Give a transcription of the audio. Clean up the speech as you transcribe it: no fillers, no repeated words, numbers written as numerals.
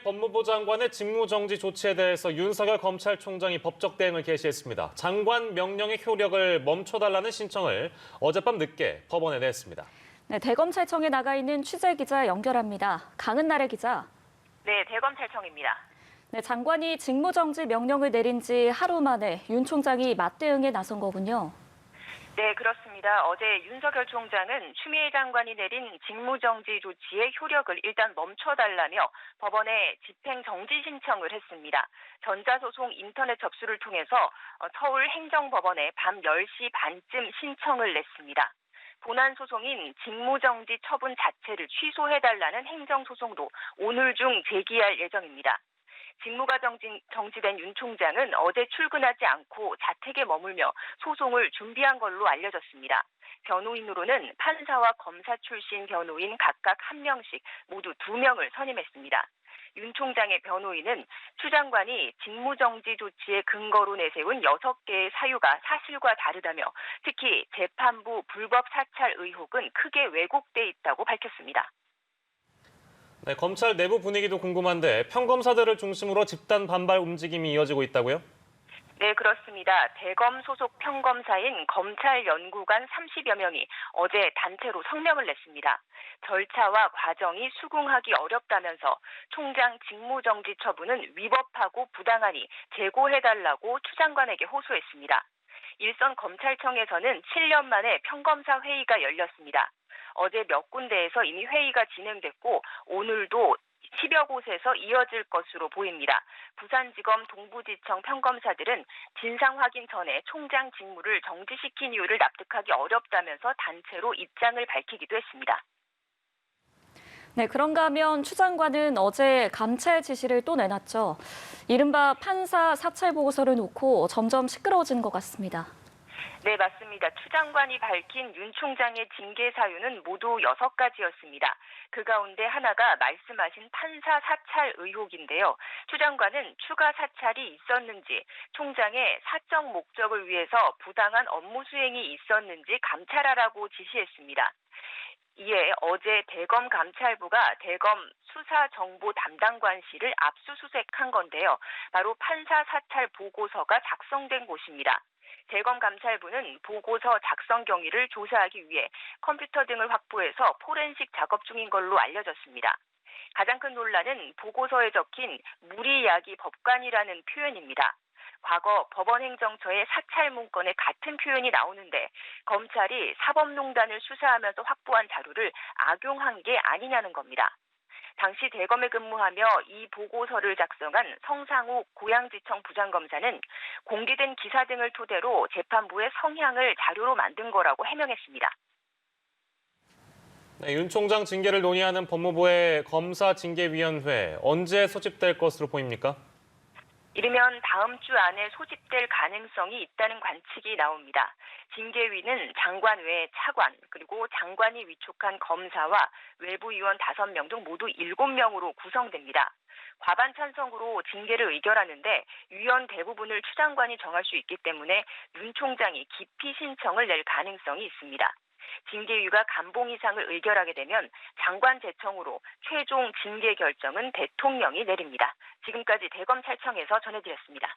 법무부 장관의 직무정지 조치에 대해서 윤석열 검찰총장이 법적 대응을 개시했습니다. 장관 명령의 효력을 멈춰달라는 신청을 어젯밤 늦게 법원에 냈습니다. 네, 대검찰청에 나가 있는 취재 기자 연결합니다. 강은나래 기자. 네, 대검찰청입니다. 네, 장관이 직무정지 명령을 내린 지 하루 만에 윤 총장이 맞대응에 나선 거군요. 네, 그렇습니다. 어제 윤석열 총장은 추미애 장관이 내린 직무정지 조치의 효력을 일단 멈춰달라며 법원에 집행정지 신청을 했습니다. 전자소송 인터넷 접수를 통해서 서울 행정법원에 밤 10시 반쯤 신청을 냈습니다. 본안 소송인 직무정지 처분 자체를 취소해달라는 행정소송도 오늘 중 제기할 예정입니다. 직무가 정지된 윤 총장은 어제 출근하지 않고 자택에 머물며 소송을 준비한 걸로 알려졌습니다. 변호인으로는 판사와 검사 출신 변호인 각각 1명씩 모두 2명을 선임했습니다. 윤 총장의 변호인은 추 장관이 직무정지 조치의 근거로 내세운 6개의 사유가 사실과 다르다며 특히 재판부 불법 사찰 의혹은 크게 왜곡돼 있다고 밝혔습니다. 네, 검찰 내부 분위기도 궁금한데 평검사들을 중심으로 집단 반발 움직임이 이어지고 있다고요? 네, 그렇습니다. 대검 소속 평검사인 검찰연구관 30여 명이 어제 단체로 성명을 냈습니다. 절차와 과정이 수긍하기 어렵다면서 총장 직무정지 처분은 위법하고 부당하니 재고해달라고 추 장관에게 호소했습니다. 일선 검찰청에서는 7년 만에 평검사 회의가 열렸습니다. 어제 몇 군데에서 이미 회의가 진행됐고 오늘도 10여 곳에서 이어질 것으로 보입니다. 부산지검 동부지청 평검사들은 진상 확인 전에 총장 직무를 정지시킨 이유를 납득하기 어렵다면서 단체로 입장을 밝히기도 했습니다. 네, 그런가 하면 추 장관은 어제 감찰 지시를 또 내놨죠. 이른바 판사 사찰 보고서를 놓고 점점 시끄러워진 것 같습니다. 네, 맞습니다. 추 장관이 밝힌 윤 총장의 징계 사유는 모두 6가지였습니다. 그 가운데 하나가 말씀하신 판사 사찰 의혹인데요. 추 장관은 추가 사찰이 있었는지, 총장의 사적 목적을 위해서 부당한 업무 수행이 있었는지 감찰하라고 지시했습니다. 이에 어제 대검 감찰부가 대검 수사정보 담당관실을 압수수색한 건데요. 바로 판사 사찰 보고서가 작성된 곳입니다. 대검 감찰부는 보고서 작성 경위를 조사하기 위해 컴퓨터 등을 확보해서 포렌식 작업 중인 걸로 알려졌습니다. 가장 큰 논란은 보고서에 적힌 무리야기 법관이라는 표현입니다. 과거 법원행정처의 사찰 문건에 같은 표현이 나오는데 검찰이 사법농단을 수사하면서 확보한 자료를 악용한 게 아니냐는 겁니다. 당시 대검에 근무하며 이 보고서를 작성한 성상욱 고양지청 부장검사는 공개된 기사 등을 토대로 재판부의 성향을 자료로 만든 거라고 해명했습니다. 네, 윤 총장 징계를 논의하는 법무부의 검사징계위원회 언제 소집될 것으로 보입니까? 이르면 다음 주 안에 소집될 가능성이 있다는 관측이 나옵니다. 징계위는 장관 외 차관 그리고 장관이 위촉한 검사와 외부위원 5명 등 모두 7명으로 구성됩니다. 과반 찬성으로 징계를 의결하는데 위원 대부분을 추 장관이 정할 수 있기 때문에 윤 총장이 기피 신청을 낼 가능성이 있습니다. 징계위가 감봉 이상을 의결하게 되면 장관 제청으로 최종 징계 결정은 대통령이 내립니다. 지금까지 대검찰청에서 전해드렸습니다.